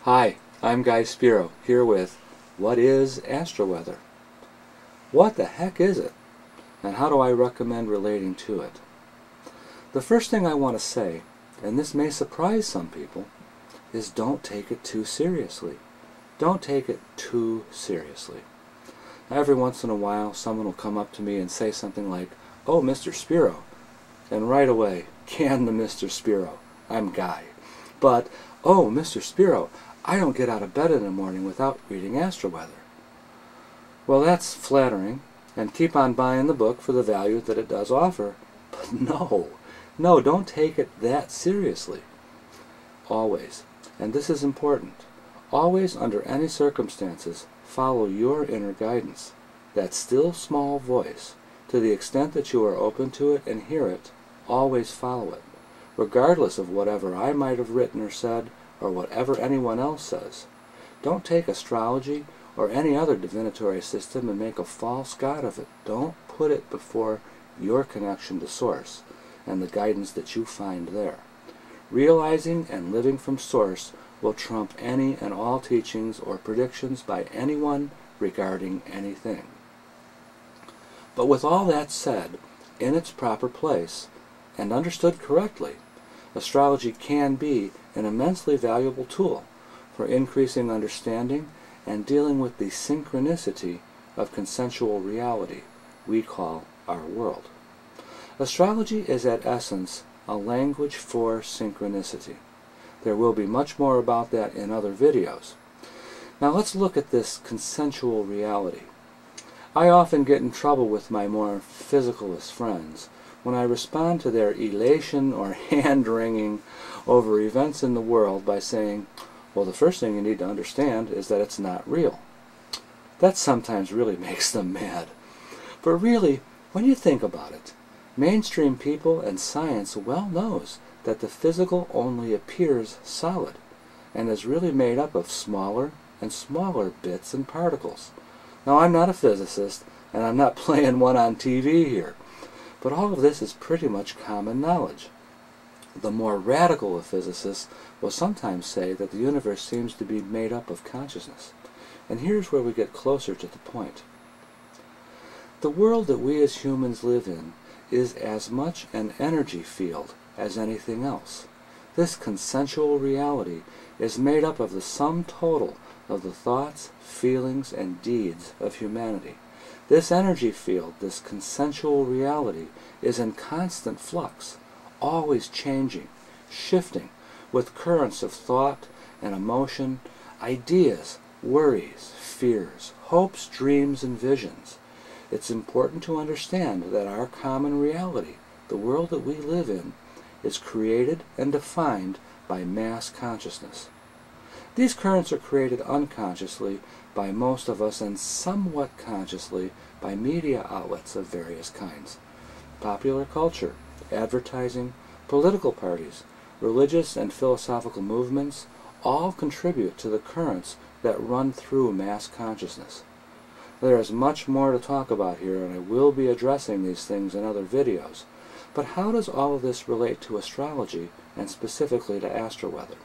Hi, I'm Guy Spiro, here with What is Astro-Weather? What the heck is it? And how do I recommend relating to it? The first thing I want to say, and this may surprise some people, is don't take it too seriously. Don't take it too seriously. Every once in a while, someone will come up to me and say something like, "Oh, Mr. Spiro," and right away, can the Mr. Spiro. I'm Guy. But, "Oh, Mr. Spiro, I don't get out of bed in the morning without reading Astro-Weather." Well, that's flattering, and keep on buying the book for the value that it does offer. But no, don't take it that seriously. Always, and this is important, always under any circumstances, follow your inner guidance, that still small voice. To the extent that you are open to it and hear it, always follow it, regardless of whatever I might have written or said, or whatever anyone else says. Don't take astrology or any other divinatory system and make a false god of it. Don't put it before your connection to Source and the guidance that you find there. Realizing and living from Source will trump any and all teachings or predictions by anyone regarding anything. But with all that said, in its proper place, and understood correctly, astrology can be an immensely valuable tool for increasing understanding and dealing with the synchronicity of consensual reality we call our world. Astrology is at essence a language for synchronicity. There will be much more about that in other videos. Now let's look at this consensual reality. I often get in trouble with my more physicalist friends when I respond to their elation or hand-wringing over events in the world by saying, well, the first thing you need to understand is that it's not real. That sometimes really makes them mad. But really, when you think about it, mainstream people and science well knows that the physical only appears solid and is really made up of smaller and smaller bits and particles. Now, I'm not a physicist, and I'm not playing one on TV here, but all of this is pretty much common knowledge. The more radical of physicists will sometimes say that the universe seems to be made up of consciousness. And here's where we get closer to the point. The world that we as humans live in is as much an energy field as anything else. This consensual reality is made up of the sum total of the thoughts, feelings, and deeds of humanity. This energy field, this consensual reality, is in constant flux, always changing, shifting, with currents of thought and emotion, ideas, worries, fears, hopes, dreams, and visions. It's important to understand that our common reality, the world that we live in, is created and defined by mass consciousness. These currents are created unconsciously by most of us and somewhat consciously by media outlets of various kinds. Popular culture, advertising, political parties, religious and philosophical movements all contribute to the currents that run through mass consciousness. There is much more to talk about here, and I will be addressing these things in other videos. But how does all of this relate to astrology, and specifically to Astro-Weather?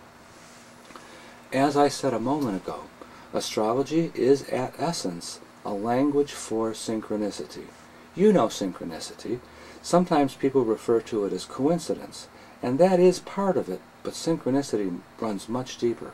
As I said a moment ago, astrology is at essence a language for synchronicity. You know synchronicity. Sometimes people refer to it as coincidence, and that is part of it, but synchronicity runs much deeper.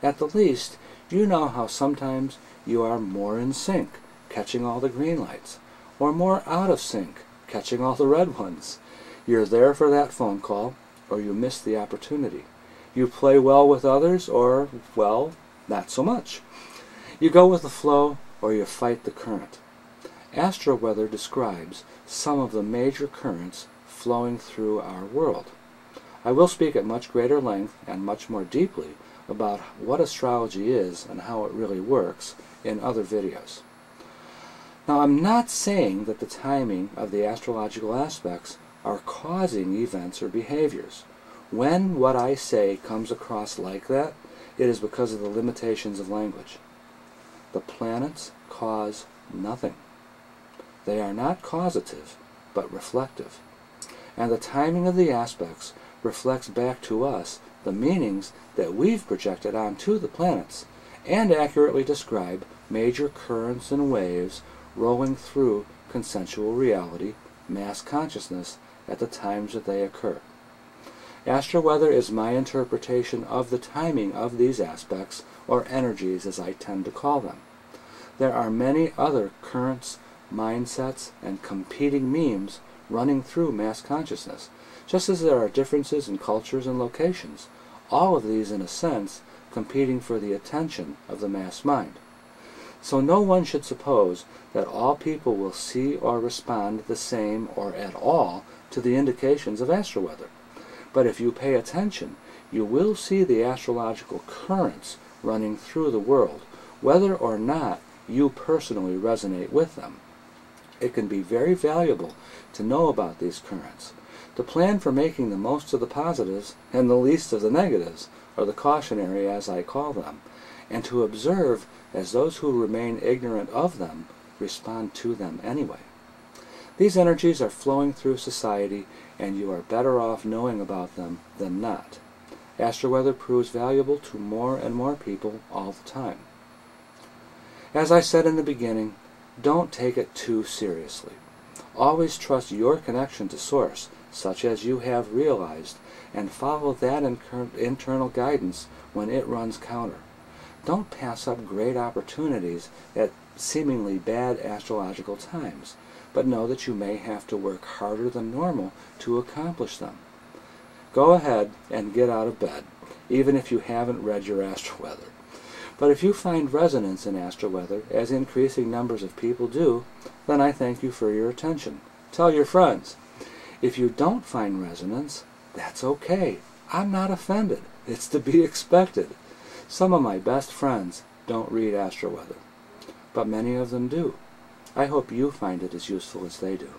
At the least, you know how sometimes you are more in sync, catching all the green lights, or more out of sync, catching all the red ones. You're there for that phone call, or you miss the opportunity. You play well with others, or, well, not so much. You go with the flow, or you fight the current. Astro-Weather describes some of the major currents flowing through our world. I will speak at much greater length and much more deeply about what astrology is and how it really works in other videos. Now, I'm not saying that the timing of the astrological aspects are causing events or behaviors. When what I say comes across like that, it is because of the limitations of language. The planets cause nothing. They are not causative, but reflective. And the timing of the aspects reflects back to us the meanings that we've projected onto the planets, and accurately describe major currents and waves rolling through consensual reality, mass consciousness, at the times that they occur. Astro-weather is my interpretation of the timing of these aspects, or energies as I tend to call them. There are many other currents, mindsets, and competing memes running through mass consciousness, just as there are differences in cultures and locations, all of these in a sense competing for the attention of the mass mind. So no one should suppose that all people will see or respond the same or at all to the indications of astro-weather. But if you pay attention, you will see the astrological currents running through the world, whether or not you personally resonate with them. It can be very valuable to know about these currents, to plan for making the most of the positives and the least of the negatives, or the cautionary as I call them, and to observe as those who remain ignorant of them respond to them anyway. These energies are flowing through society, and you are better off knowing about them than not. Astro-weather proves valuable to more and more people all the time. As I said in the beginning, don't take it too seriously. Always trust your connection to Source, such as you have realized, and follow that internal guidance when it runs counter. Don't pass up great opportunities at seemingly bad astrological times, but know that you may have to work harder than normal to accomplish them. Go ahead and get out of bed, even if you haven't read your astro-weather. But if you find resonance in astro-weather, as increasing numbers of people do, then I thank you for your attention. Tell your friends. If you don't find resonance, that's okay. I'm not offended. It's to be expected. Some of my best friends don't read astro-weather, but many of them do. I hope you find it as useful as they do.